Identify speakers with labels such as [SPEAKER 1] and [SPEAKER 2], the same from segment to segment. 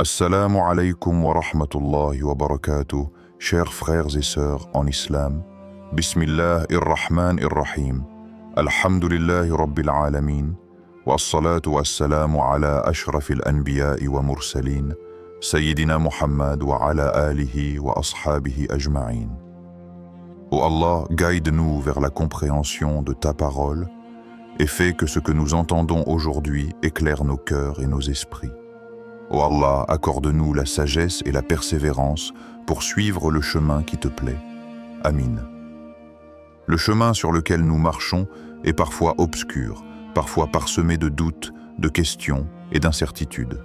[SPEAKER 1] Assalamu alaikum wa rahmatullahi wa barakatuh, chers frères et sœurs en islam. Bismillah ir-Rahman ir-Rahim. Alhamdulillahi rabbil alamin. Wa as-salatu wa as-salamu ala ashrafil anbiya'i wa mursalin. Sayyidina Muhammad wa ala alihi wa ashabihi ajma'in. Ô Allah, guide-nous vers la compréhension de ta parole et fais que ce que nous entendons aujourd'hui éclaire nos cœurs et nos esprits. Ô Allah, accorde-nous la sagesse et la persévérance pour suivre le chemin qui te plaît. Amin. Le chemin sur lequel nous marchons est parfois obscur, parfois parsemé de doutes, de questions et d'incertitudes.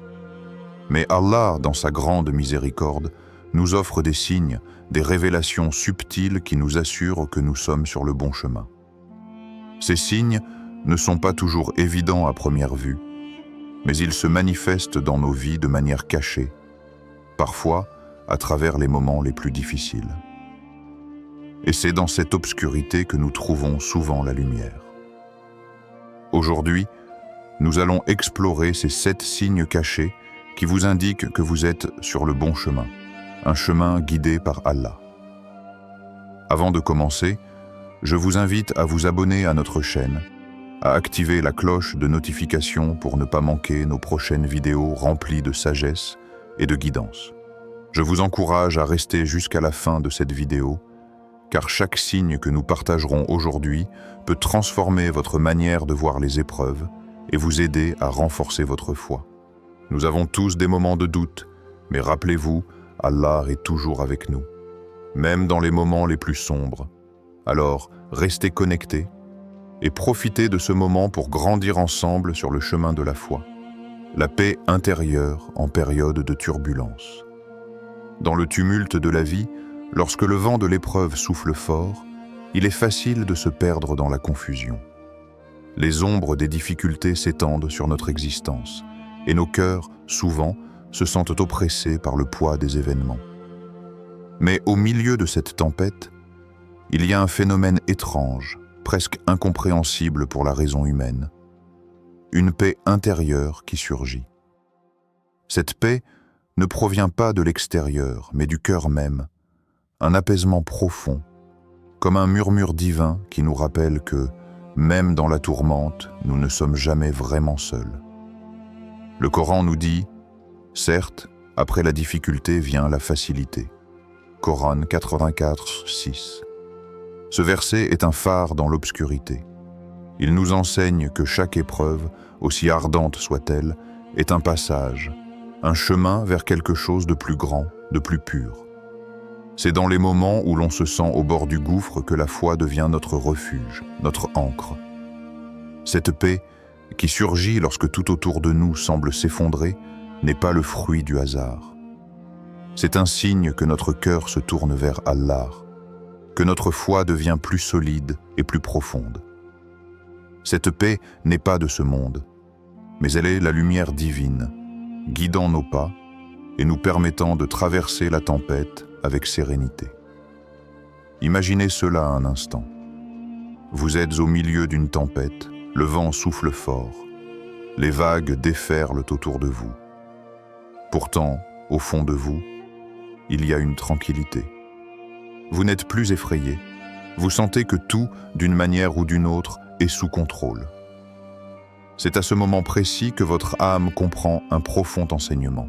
[SPEAKER 1] Mais Allah, dans sa grande miséricorde, nous offre des signes, des révélations subtiles qui nous assurent que nous sommes sur le bon chemin. Ces signes ne sont pas toujours évidents à première vue, mais ils se manifestent dans nos vies de manière cachée, parfois à travers les moments les plus difficiles. Et c'est dans cette obscurité que nous trouvons souvent la lumière. Aujourd'hui, nous allons explorer ces 7 signes cachés qui vous indiquent que vous êtes sur le bon chemin, un chemin guidé par Allah. Avant de commencer, je vous invite à vous abonner à notre chaîne, à activer la cloche de notification pour ne pas manquer nos prochaines vidéos remplies de sagesse et de guidance. Je vous encourage à rester jusqu'à la fin de cette vidéo, car chaque signe que nous partagerons aujourd'hui peut transformer votre manière de voir les épreuves et vous aider à renforcer votre foi. Nous avons tous des moments de doute, mais rappelez-vous, Allah est toujours avec nous, même dans les moments les plus sombres. Alors, restez connectés et profitez de ce moment pour grandir ensemble sur le chemin de la foi. La paix intérieure en période de turbulence. Dans le tumulte de la vie, lorsque le vent de l'épreuve souffle fort, il est facile de se perdre dans la confusion. Les ombres des difficultés s'étendent sur notre existence, et nos cœurs, souvent, se sentent oppressés par le poids des événements. Mais au milieu de cette tempête, il y a un phénomène étrange, presque incompréhensible pour la raison humaine. Une paix intérieure qui surgit. Cette paix ne provient pas de l'extérieur, mais du cœur même, un apaisement profond, comme un murmure divin qui nous rappelle que, même dans la tourmente, nous ne sommes jamais vraiment seuls. Le Coran nous dit, certes, après la difficulté vient la facilité. Coran 84, 6. Ce verset est un phare dans l'obscurité. Il nous enseigne que chaque épreuve, aussi ardente soit-elle, est un passage, un chemin vers quelque chose de plus grand, de plus pur. C'est dans les moments où l'on se sent au bord du gouffre que la foi devient notre refuge, notre ancre. Cette paix, qui surgit lorsque tout autour de nous semble s'effondrer, n'est pas le fruit du hasard. C'est un signe que notre cœur se tourne vers Allah, que notre foi devient plus solide et plus profonde. Cette paix n'est pas de ce monde, mais elle est la lumière divine, guidant nos pas et nous permettant de traverser la tempête avec sérénité. Imaginez cela un instant. Vous êtes au milieu d'une tempête, le vent souffle fort, les vagues déferlent autour de vous. Pourtant, au fond de vous, il y a une tranquillité. Vous n'êtes plus effrayé, vous sentez que tout, d'une manière ou d'une autre, est sous contrôle. C'est à ce moment précis que votre âme comprend un profond enseignement.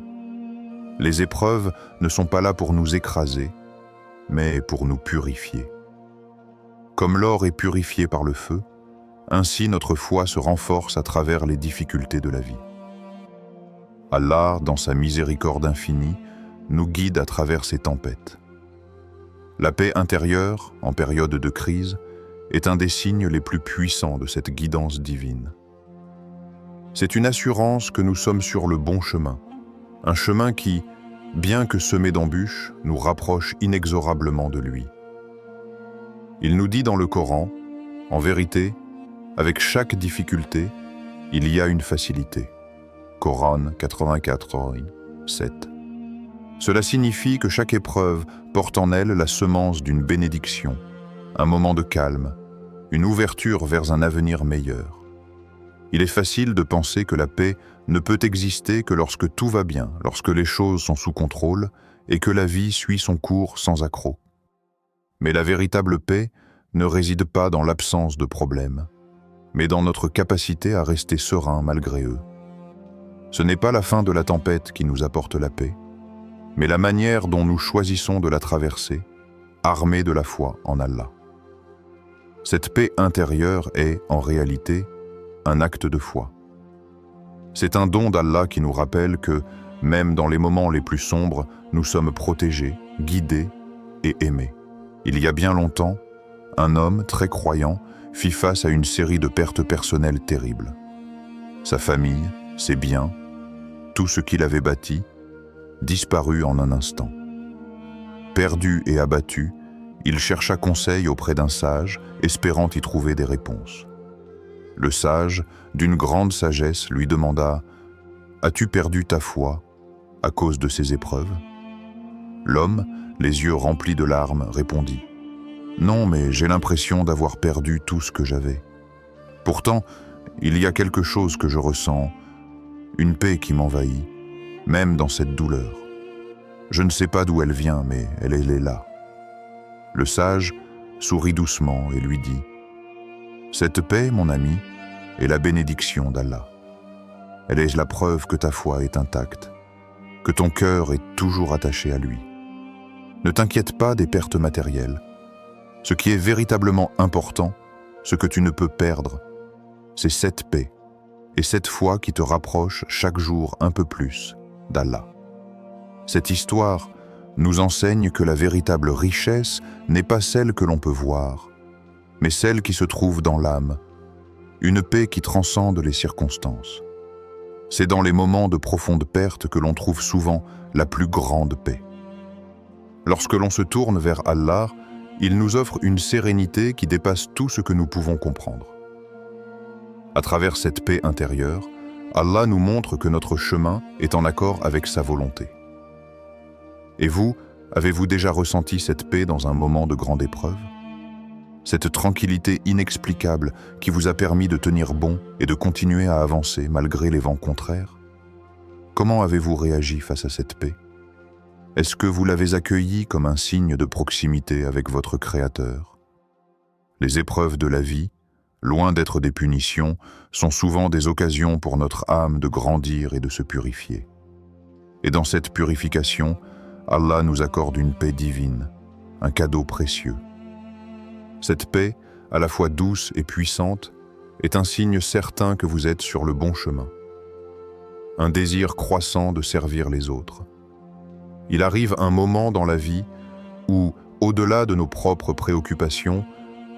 [SPEAKER 1] Les épreuves ne sont pas là pour nous écraser, mais pour nous purifier. Comme l'or est purifié par le feu, ainsi notre foi se renforce à travers les difficultés de la vie. Allah, dans sa miséricorde infinie, nous guide à travers ces tempêtes. La paix intérieure, en période de crise, est un des signes les plus puissants de cette guidance divine. C'est une assurance que nous sommes sur le bon chemin, un chemin qui, bien que semé d'embûches, nous rapproche inexorablement de lui. Il nous dit dans le Coran, en vérité, avec chaque difficulté, il y a une facilité. Coran 84, 7. Cela signifie que chaque épreuve porte en elle la semence d'une bénédiction, un moment de calme, une ouverture vers un avenir meilleur. Il est facile de penser que la paix ne peut exister que lorsque tout va bien, lorsque les choses sont sous contrôle et que la vie suit son cours sans accroc. Mais la véritable paix ne réside pas dans l'absence de problèmes, mais dans notre capacité à rester serein malgré eux. Ce n'est pas la fin de la tempête qui nous apporte la paix, mais la manière dont nous choisissons de la traverser, armés de la foi en Allah. Cette paix intérieure est, en réalité, un acte de foi. C'est un don d'Allah qui nous rappelle que, même dans les moments les plus sombres, nous sommes protégés, guidés et aimés. Il y a bien longtemps, un homme très croyant fit face à une série de pertes personnelles terribles. Sa famille, ses biens, tout ce qu'il avait bâti, disparut en un instant. Perdu et abattu, il chercha conseil auprès d'un sage, espérant y trouver des réponses. Le sage, d'une grande sagesse, lui demanda « As-tu perdu ta foi à cause de ces épreuves ?» L'homme, les yeux remplis de larmes, répondit « Non, mais j'ai l'impression d'avoir perdu tout ce que j'avais. Pourtant, il y a quelque chose que je ressens, une paix qui m'envahit, même dans cette douleur. Je ne sais pas d'où elle vient, mais elle est là. » Le sage sourit doucement et lui dit « Cette paix, mon ami, est la bénédiction d'Allah. Elle est la preuve que ta foi est intacte, que ton cœur est toujours attaché à lui. Ne t'inquiète pas des pertes matérielles. Ce qui est véritablement important, ce que tu ne peux perdre, c'est cette paix et cette foi qui te rapproche chaque jour un peu plus d'Allah. » Cette histoire nous enseigne que la véritable richesse n'est pas celle que l'on peut voir, mais celle qui se trouve dans l'âme, une paix qui transcende les circonstances. C'est dans les moments de profonde perte que l'on trouve souvent la plus grande paix. Lorsque l'on se tourne vers Allah, il nous offre une sérénité qui dépasse tout ce que nous pouvons comprendre. À travers cette paix intérieure, Allah nous montre que notre chemin est en accord avec sa volonté. Et vous, avez-vous déjà ressenti cette paix dans un moment de grande épreuve? Cette tranquillité inexplicable qui vous a permis de tenir bon et de continuer à avancer malgré les vents contraires? Comment avez-vous réagi face à cette paix? Est-ce que vous l'avez accueillie comme un signe de proximité avec votre Créateur? Les épreuves de la vie, loin d'être des punitions, sont souvent des occasions pour notre âme de grandir et de se purifier. Et dans cette purification, Allah nous accorde une paix divine, un cadeau précieux. Cette paix, à la fois douce et puissante, est un signe certain que vous êtes sur le bon chemin. Un désir croissant de servir les autres. Il arrive un moment dans la vie où, au-delà de nos propres préoccupations,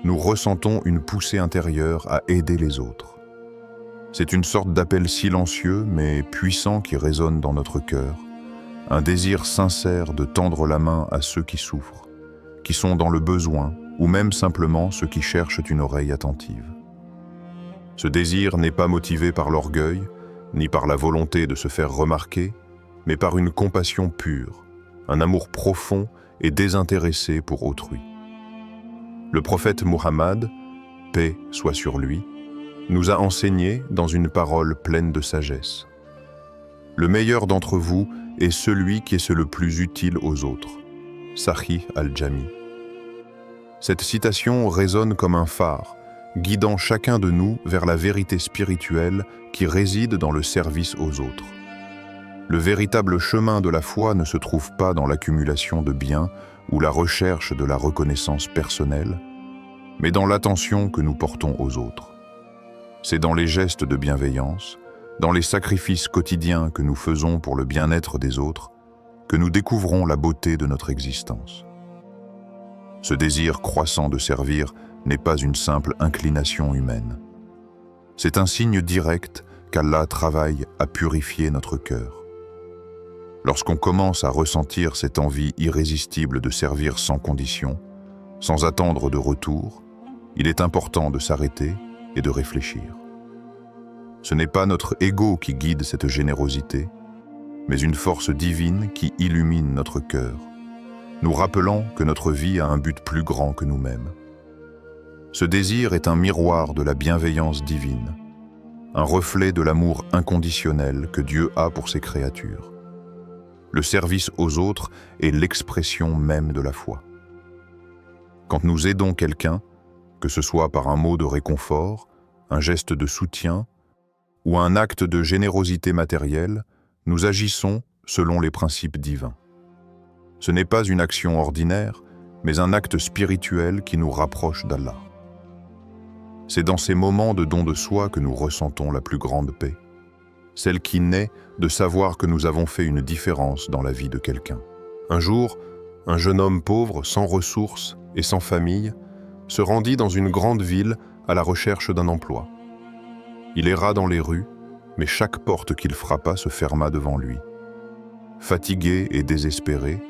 [SPEAKER 1] nous ressentons une poussée intérieure à aider les autres. C'est une sorte d'appel silencieux mais puissant qui résonne dans notre cœur, un désir sincère de tendre la main à ceux qui souffrent, qui sont dans le besoin, ou même simplement ceux qui cherchent une oreille attentive. Ce désir n'est pas motivé par l'orgueil, ni par la volonté de se faire remarquer, mais par une compassion pure, un amour profond et désintéressé pour autrui. Le prophète Muhammad, paix soit sur lui, nous a enseigné dans une parole pleine de sagesse. Le meilleur d'entre vous est celui qui est le plus utile aux autres. Sahih al-Jami. Cette citation résonne comme un phare, guidant chacun de nous vers la vérité spirituelle qui réside dans le service aux autres. Le véritable chemin de la foi ne se trouve pas dans l'accumulation de biens ou la recherche de la reconnaissance personnelle, mais dans l'attention que nous portons aux autres. C'est dans les gestes de bienveillance, dans les sacrifices quotidiens que nous faisons pour le bien-être des autres, que nous découvrons la beauté de notre existence. Ce désir croissant de servir n'est pas une simple inclination humaine. C'est un signe direct qu'Allah travaille à purifier notre cœur. Lorsqu'on commence à ressentir cette envie irrésistible de servir sans condition, sans attendre de retour, il est important de s'arrêter et de réfléchir. Ce n'est pas notre ego qui guide cette générosité, mais une force divine qui illumine notre cœur, nous rappelant que notre vie a un but plus grand que nous-mêmes. Ce désir est un miroir de la bienveillance divine, un reflet de l'amour inconditionnel que Dieu a pour ses créatures. Le service aux autres est l'expression même de la foi. Quand nous aidons quelqu'un, que ce soit par un mot de réconfort, un geste de soutien ou un acte de générosité matérielle, nous agissons selon les principes divins. Ce n'est pas une action ordinaire, mais un acte spirituel qui nous rapproche d'Allah. C'est dans ces moments de don de soi que nous ressentons la plus grande paix, celle qui naît de savoir que nous avons fait une différence dans la vie de quelqu'un. Un jour, un jeune homme pauvre, sans ressources et sans famille, se rendit dans une grande ville à la recherche d'un emploi. Il erra dans les rues, mais chaque porte qu'il frappa se ferma devant lui. Fatigué et désespéré,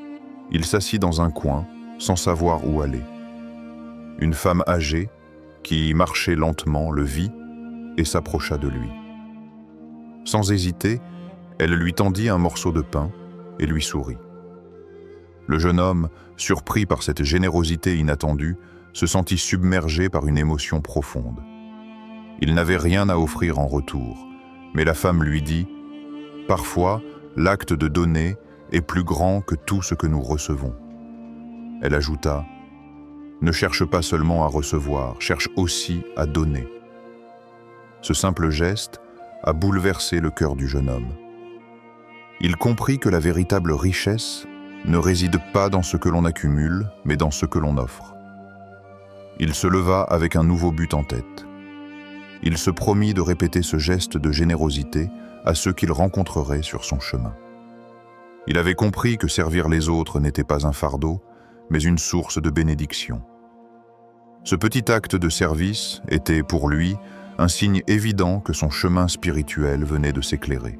[SPEAKER 1] il s'assit dans un coin, sans savoir où aller. Une femme âgée, qui marchait lentement, le vit et s'approcha de lui. Sans hésiter, elle lui tendit un morceau de pain et lui sourit. Le jeune homme, surpris par cette générosité inattendue, se sentit submergé par une émotion profonde. Il n'avait rien à offrir en retour, mais la femme lui dit « Parfois, l'acte de donner est plus grand que tout ce que nous recevons. » Elle ajouta « Ne cherche pas seulement à recevoir, cherche aussi à donner. » Ce simple geste a bouleversé le cœur du jeune homme. Il comprit que la véritable richesse ne réside pas dans ce que l'on accumule, mais dans ce que l'on offre. Il se leva avec un nouveau but en tête. Il se promit de répéter ce geste de générosité à ceux qu'il rencontrerait sur son chemin. Il avait compris que servir les autres n'était pas un fardeau, mais une source de bénédiction. Ce petit acte de service était, pour lui, un signe évident que son chemin spirituel venait de s'éclairer.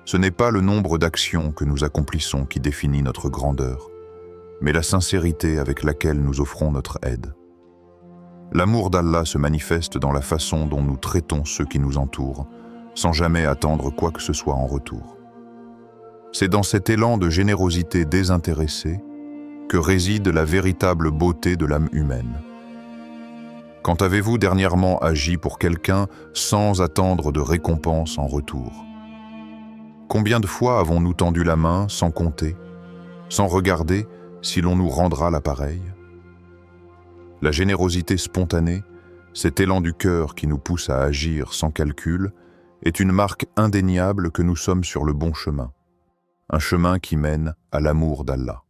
[SPEAKER 1] Ce n'est pas le nombre d'actions que nous accomplissons qui définit notre grandeur, mais la sincérité avec laquelle nous offrons notre aide. L'amour d'Allah se manifeste dans la façon dont nous traitons ceux qui nous entourent, sans jamais attendre quoi que ce soit en retour. C'est dans cet élan de générosité désintéressée que réside la véritable beauté de l'âme humaine. Quand avez-vous dernièrement agi pour quelqu'un sans attendre de récompense en retour? Combien de fois avons-nous tendu la main sans compter, sans regarder si l'on nous rendra l'appareil? La générosité spontanée, cet élan du cœur qui nous pousse à agir sans calcul, est une marque indéniable que nous sommes sur le bon chemin, un chemin qui mène à l'amour d'Allah.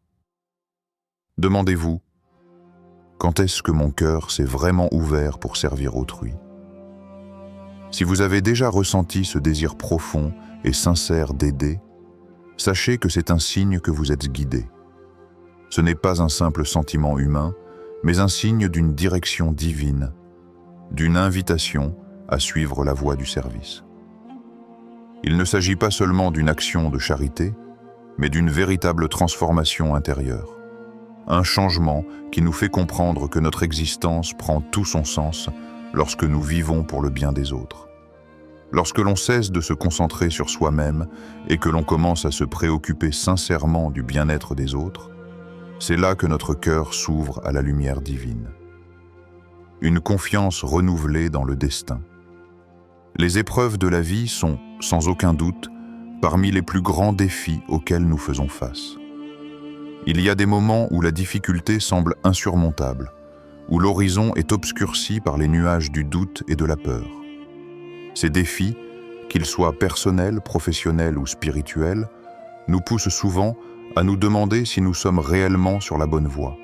[SPEAKER 1] Demandez-vous, quand est-ce que mon cœur s'est vraiment ouvert pour servir autrui? Si vous avez déjà ressenti ce désir profond et sincère d'aider, sachez que c'est un signe que vous êtes guidé. Ce n'est pas un simple sentiment humain, mais un signe d'une direction divine, d'une invitation à suivre la voie du service. Il ne s'agit pas seulement d'une action de charité, mais d'une véritable transformation intérieure. Un changement qui nous fait comprendre que notre existence prend tout son sens lorsque nous vivons pour le bien des autres. Lorsque l'on cesse de se concentrer sur soi-même et que l'on commence à se préoccuper sincèrement du bien-être des autres, c'est là que notre cœur s'ouvre à la lumière divine. Une confiance renouvelée dans le destin. Les épreuves de la vie sont, sans aucun doute, parmi les plus grands défis auxquels nous faisons face. Il y a des moments où la difficulté semble insurmontable, où l'horizon est obscurci par les nuages du doute et de la peur. Ces défis, qu'ils soient personnels, professionnels ou spirituels, nous poussent souvent à nous demander si nous sommes réellement sur la bonne voie.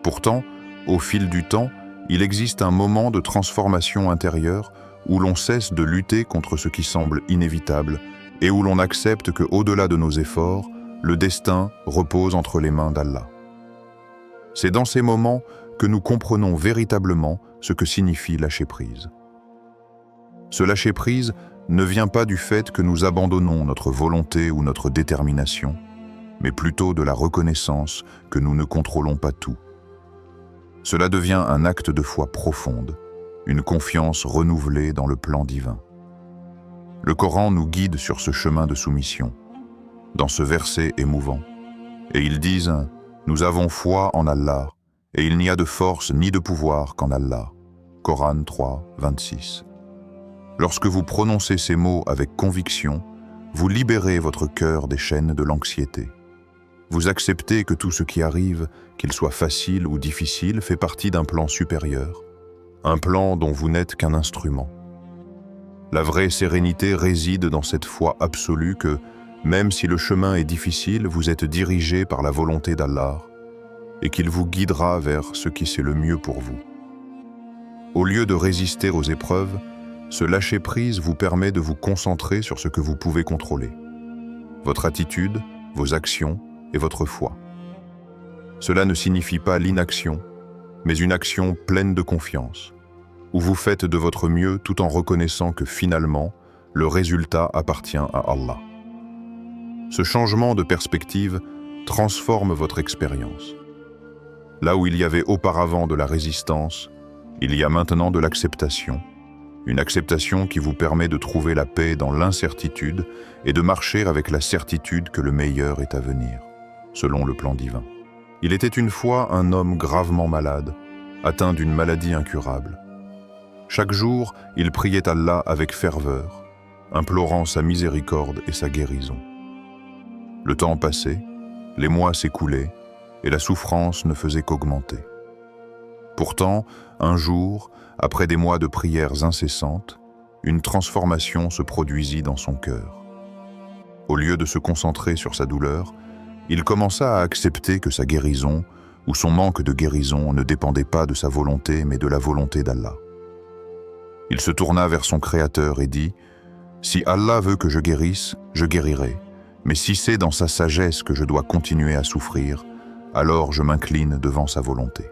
[SPEAKER 1] Pourtant, au fil du temps, il existe un moment de transformation intérieure où l'on cesse de lutter contre ce qui semble inévitable et où l'on accepte que, au-delà de nos efforts, le destin repose entre les mains d'Allah. C'est dans ces moments que nous comprenons véritablement ce que signifie lâcher prise. Ce lâcher prise ne vient pas du fait que nous abandonnons notre volonté ou notre détermination, mais plutôt de la reconnaissance que nous ne contrôlons pas tout. Cela devient un acte de foi profonde, une confiance renouvelée dans le plan divin. Le Coran nous guide sur ce chemin de soumission, dans ce verset émouvant, et ils disent « Nous avons foi en Allah, et il n'y a de force ni de pouvoir qu'en Allah » Coran 3, 26. Lorsque vous prononcez ces mots avec conviction, vous libérez votre cœur des chaînes de l'anxiété. Vous acceptez que tout ce qui arrive, qu'il soit facile ou difficile, fait partie d'un plan supérieur, un plan dont vous n'êtes qu'un instrument. La vraie sérénité réside dans cette foi absolue que, même si le chemin est difficile, vous êtes dirigé par la volonté d'Allah et qu'il vous guidera vers ce qui c'est le mieux pour vous. Au lieu de résister aux épreuves, ce lâcher-prise vous permet de vous concentrer sur ce que vous pouvez contrôler. Votre attitude, vos actions et votre foi. Cela ne signifie pas l'inaction, mais une action pleine de confiance, où vous faites de votre mieux tout en reconnaissant que finalement, le résultat appartient à Allah. Ce changement de perspective transforme votre expérience. Là où il y avait auparavant de la résistance, il y a maintenant de l'acceptation. Une acceptation qui vous permet de trouver la paix dans l'incertitude et de marcher avec la certitude que le meilleur est à venir, selon le plan divin. Il était une fois un homme gravement malade, atteint d'une maladie incurable. Chaque jour, il priait Allah avec ferveur, implorant sa miséricorde et sa guérison. Le temps passait, les mois s'écoulaient, et la souffrance ne faisait qu'augmenter. Pourtant, un jour, après des mois de prières incessantes, une transformation se produisit dans son cœur. Au lieu de se concentrer sur sa douleur, il commença à accepter que sa guérison ou son manque de guérison ne dépendait pas de sa volonté mais de la volonté d'Allah. Il se tourna vers son Créateur et dit « Si Allah veut que je guérisse, je guérirai, mais si c'est dans sa sagesse que je dois continuer à souffrir, alors je m'incline devant sa volonté. »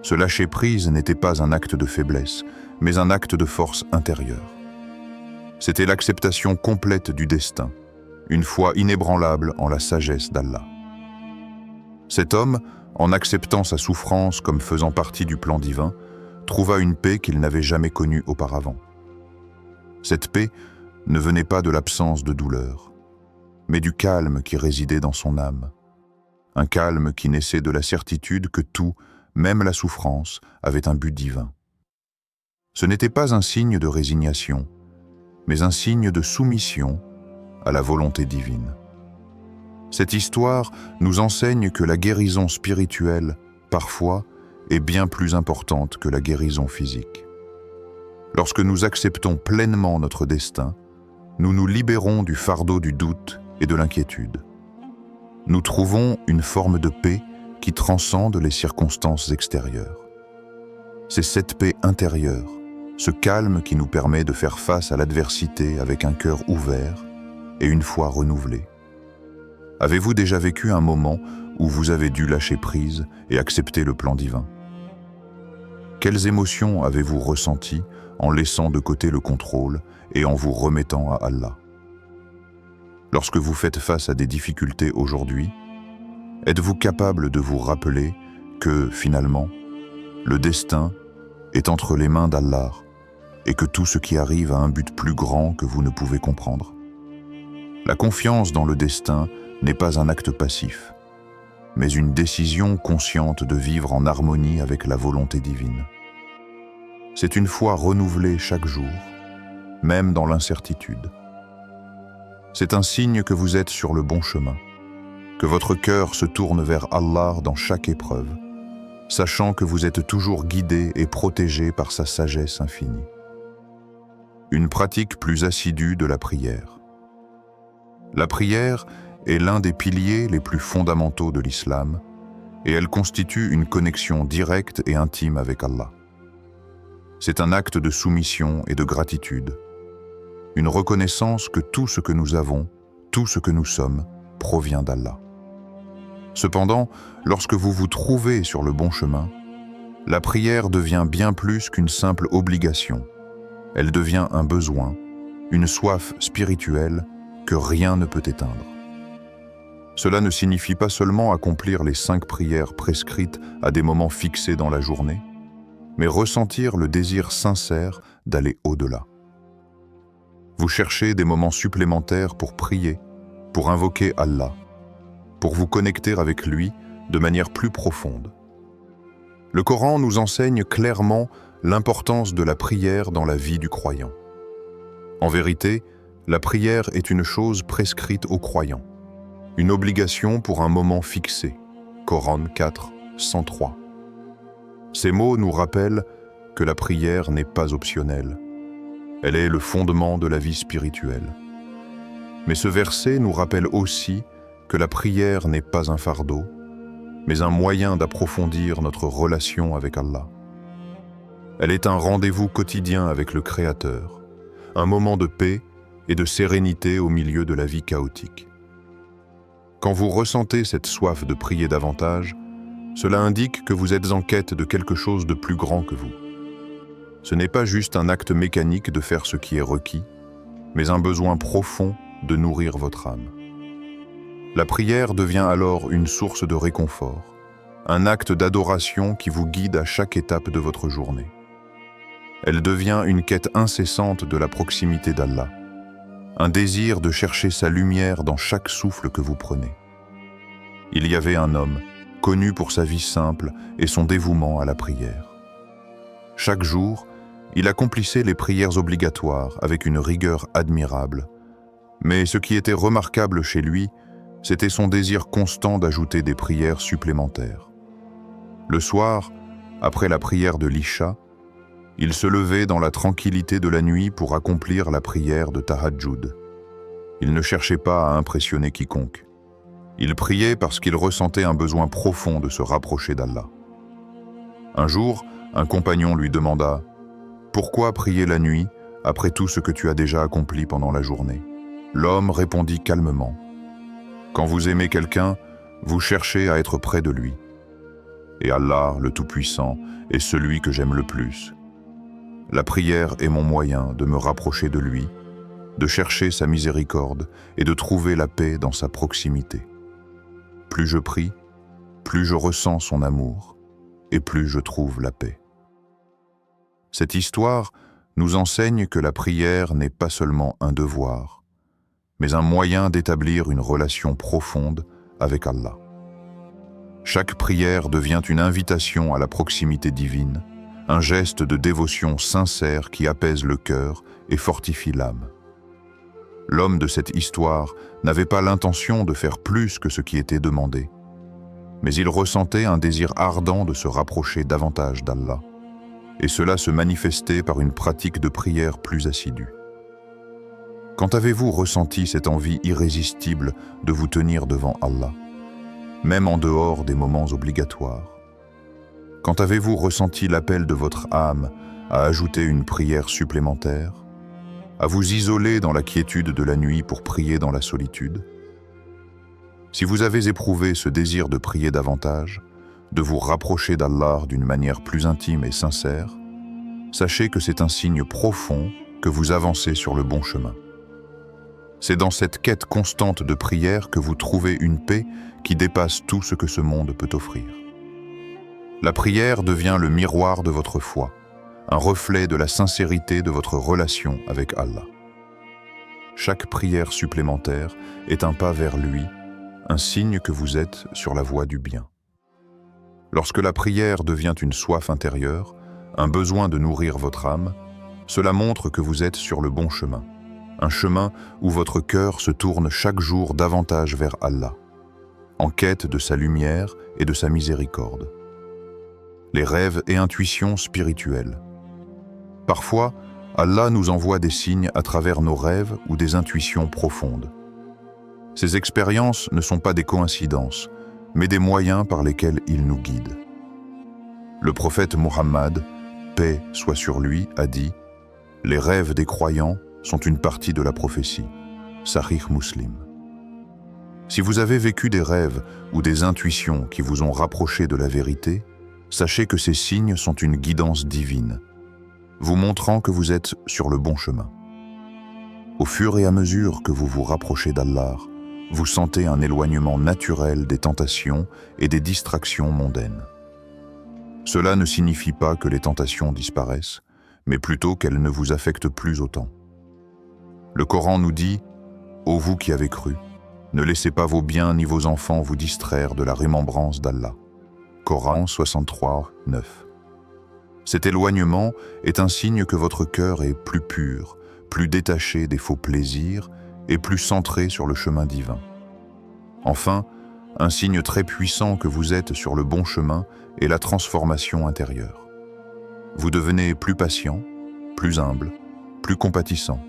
[SPEAKER 1] Ce lâcher-prise n'était pas un acte de faiblesse, mais un acte de force intérieure. C'était l'acceptation complète du destin, une foi inébranlable en la sagesse d'Allah. Cet homme, en acceptant sa souffrance comme faisant partie du plan divin, trouva une paix qu'il n'avait jamais connue auparavant. Cette paix ne venait pas de l'absence de douleur, mais du calme qui résidait dans son âme. Un calme qui naissait de la certitude que tout, même la souffrance, avait un but divin. Ce n'était pas un signe de résignation, mais un signe de soumission à la volonté divine. Cette histoire nous enseigne que la guérison spirituelle, parfois, est bien plus importante que la guérison physique. Lorsque nous acceptons pleinement notre destin, nous nous libérons du fardeau du doute et de l'inquiétude. Nous trouvons une forme de paix qui transcende les circonstances extérieures. C'est cette paix intérieure, ce calme qui nous permet de faire face à l'adversité avec un cœur ouvert et une foi renouvelée. Avez-vous déjà vécu un moment où vous avez dû lâcher prise et accepter le plan divin? Quelles émotions avez-vous ressenties en laissant de côté le contrôle et en vous remettant à Allah? Lorsque vous faites face à des difficultés aujourd'hui, êtes-vous capable de vous rappeler que, finalement, le destin est entre les mains d'Allah et que tout ce qui arrive a un but plus grand que vous ne pouvez comprendre? La confiance dans le destin n'est pas un acte passif, mais une décision consciente de vivre en harmonie avec la volonté divine. C'est une foi renouvelée chaque jour, même dans l'incertitude. C'est un signe que vous êtes sur le bon chemin, que votre cœur se tourne vers Allah dans chaque épreuve, sachant que vous êtes toujours guidé et protégé par sa sagesse infinie. Une pratique plus assidue de la prière. La prière est l'un des piliers les plus fondamentaux de l'islam et elle constitue une connexion directe et intime avec Allah. C'est un acte de soumission et de gratitude, une reconnaissance que tout ce que nous avons, tout ce que nous sommes, provient d'Allah. Cependant, lorsque vous vous trouvez sur le bon chemin, la prière devient bien plus qu'une simple obligation. Elle devient un besoin, une soif spirituelle que rien ne peut éteindre. Cela ne signifie pas seulement accomplir les 5 prières prescrites à des moments fixés dans la journée, mais ressentir le désir sincère d'aller au-delà. Vous cherchez des moments supplémentaires pour prier, pour invoquer Allah, pour vous connecter avec lui de manière plus profonde. Le Coran nous enseigne clairement l'importance de la prière dans la vie du croyant. En vérité, la prière est une chose prescrite aux croyants, une obligation pour un moment fixé. Coran 4, 103. Ces mots nous rappellent que la prière n'est pas optionnelle. Elle est le fondement de la vie spirituelle. Mais ce verset nous rappelle aussi que la prière n'est pas un fardeau, mais un moyen d'approfondir notre relation avec Allah. Elle est un rendez-vous quotidien avec le Créateur, un moment de paix et de sérénité au milieu de la vie chaotique. Quand vous ressentez cette soif de prier davantage, cela indique que vous êtes en quête de quelque chose de plus grand que vous. Ce n'est pas juste un acte mécanique de faire ce qui est requis, mais un besoin profond de nourrir votre âme. La prière devient alors une source de réconfort, un acte d'adoration qui vous guide à chaque étape de votre journée. Elle devient une quête incessante de la proximité d'Allah, un désir de chercher sa lumière dans chaque souffle que vous prenez. Il y avait un homme, connu pour sa vie simple et son dévouement à la prière. Chaque jour, il accomplissait les prières obligatoires avec une rigueur admirable. Mais ce qui était remarquable chez lui, c'était son désir constant d'ajouter des prières supplémentaires. Le soir, après la prière de l'Isha, il se levait dans la tranquillité de la nuit pour accomplir la prière de Tahajjud. Il ne cherchait pas à impressionner quiconque. Il priait parce qu'il ressentait un besoin profond de se rapprocher d'Allah. Un jour, un compagnon lui demanda « Pourquoi prier la nuit après tout ce que tu as déjà accompli pendant la journée ?» L'homme répondit calmement « Quand vous aimez quelqu'un, vous cherchez à être près de lui. Et Allah, le Tout-Puissant, est celui que j'aime le plus. La prière est mon moyen de me rapprocher de lui, de chercher sa miséricorde et de trouver la paix dans sa proximité. Plus je prie, plus je ressens son amour et plus je trouve la paix. » Cette histoire nous enseigne que la prière n'est pas seulement un devoir, mais un moyen d'établir une relation profonde avec Allah. Chaque prière devient une invitation à la proximité divine, un geste de dévotion sincère qui apaise le cœur et fortifie l'âme. L'homme de cette histoire n'avait pas l'intention de faire plus que ce qui était demandé, mais il ressentait un désir ardent de se rapprocher davantage d'Allah, et cela se manifestait par une pratique de prière plus assidue. Quand avez-vous ressenti cette envie irrésistible de vous tenir devant Allah, même en dehors des moments obligatoires? Quand avez-vous ressenti l'appel de votre âme à ajouter une prière supplémentaire, à vous isoler dans la quiétude de la nuit pour prier dans la solitude? Si vous avez éprouvé ce désir de prier davantage, de vous rapprocher d'Allah d'une manière plus intime et sincère, sachez que c'est un signe profond que vous avancez sur le bon chemin. C'est dans cette quête constante de prière que vous trouvez une paix qui dépasse tout ce que ce monde peut offrir. La prière devient le miroir de votre foi, un reflet de la sincérité de votre relation avec Allah. Chaque prière supplémentaire est un pas vers lui, un signe que vous êtes sur la voie du bien. Lorsque la prière devient une soif intérieure, un besoin de nourrir votre âme, cela montre que vous êtes sur le bon chemin, un chemin où votre cœur se tourne chaque jour davantage vers Allah, en quête de sa lumière et de sa miséricorde. Les rêves et intuitions spirituelles. Parfois, Allah nous envoie des signes à travers nos rêves ou des intuitions profondes. Ces expériences ne sont pas des coïncidences, mais des moyens par lesquels il nous guide. Le prophète Muhammad, paix soit sur lui, a dit « Les rêves des croyants sont une partie de la prophétie. » Sahih Muslim. Si vous avez vécu des rêves ou des intuitions qui vous ont rapproché de la vérité, sachez que ces signes sont une guidance divine, vous montrant que vous êtes sur le bon chemin. Au fur et à mesure que vous vous rapprochez d'Allah, vous sentez un éloignement naturel des tentations et des distractions mondaines. Cela ne signifie pas que les tentations disparaissent, mais plutôt qu'elles ne vous affectent plus autant. Le Coran nous dit « Ô vous qui avez cru, ne laissez pas vos biens ni vos enfants vous distraire de la remembrance d'Allah. » Coran 63, 9. Cet éloignement est un signe que votre cœur est plus pur, plus détaché des faux plaisirs et plus centré sur le chemin divin. Enfin, un signe très puissant que vous êtes sur le bon chemin est la transformation intérieure. Vous devenez plus patient, plus humble, plus compatissant.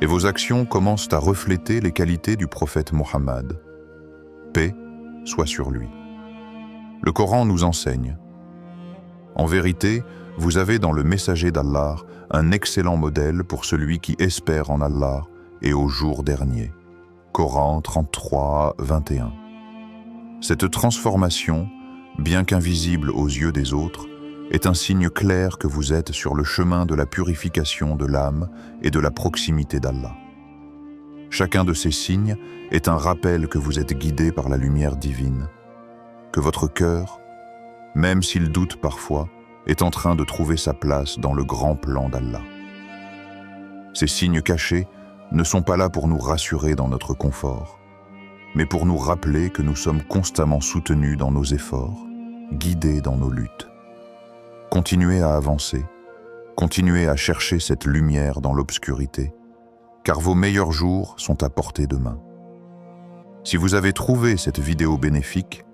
[SPEAKER 1] Et vos actions commencent à refléter les qualités du prophète Mohammed. Paix soit sur lui. Le Coran nous enseigne. En vérité, vous avez dans le messager d'Allah un excellent modèle pour celui qui espère en Allah et au jour dernier. Coran 33, 21. Cette transformation, bien qu'invisible aux yeux des autres, est un signe clair que vous êtes sur le chemin de la purification de l'âme et de la proximité d'Allah. Chacun de ces signes est un rappel que vous êtes guidé par la lumière divine, que votre cœur, même s'il doute parfois, est en train de trouver sa place dans le grand plan d'Allah. Ces signes cachés ne sont pas là pour nous rassurer dans notre confort, mais pour nous rappeler que nous sommes constamment soutenus dans nos efforts, guidés dans nos luttes. Continuez à avancer, continuez à chercher cette lumière dans l'obscurité, car vos meilleurs jours sont à portée de main. Si vous avez trouvé cette vidéo bénéfique,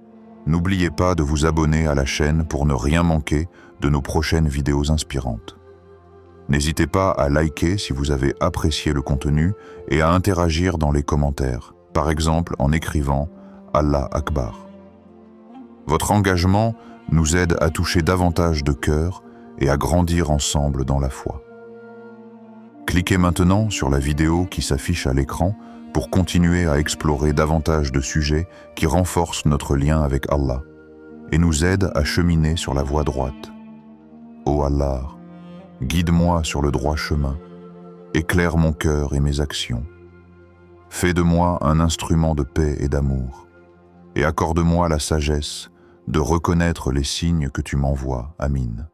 [SPEAKER 1] n'oubliez pas de vous abonner à la chaîne pour ne rien manquer de nos prochaines vidéos inspirantes. N'hésitez pas à liker si vous avez apprécié le contenu et à interagir dans les commentaires, par exemple en écrivant « Allah Akbar ». Votre engagement nous aide à toucher davantage de cœurs et à grandir ensemble dans la foi. Cliquez maintenant sur la vidéo qui s'affiche à l'écran pour continuer à explorer davantage de sujets qui renforcent notre lien avec Allah et nous aident à cheminer sur la voie droite. Ô Allah, guide-moi sur le droit chemin, éclaire mon cœur et mes actions. Fais de moi un instrument de paix et d'amour, et accorde-moi la sagesse de reconnaître les signes que tu m'envoies. Amin.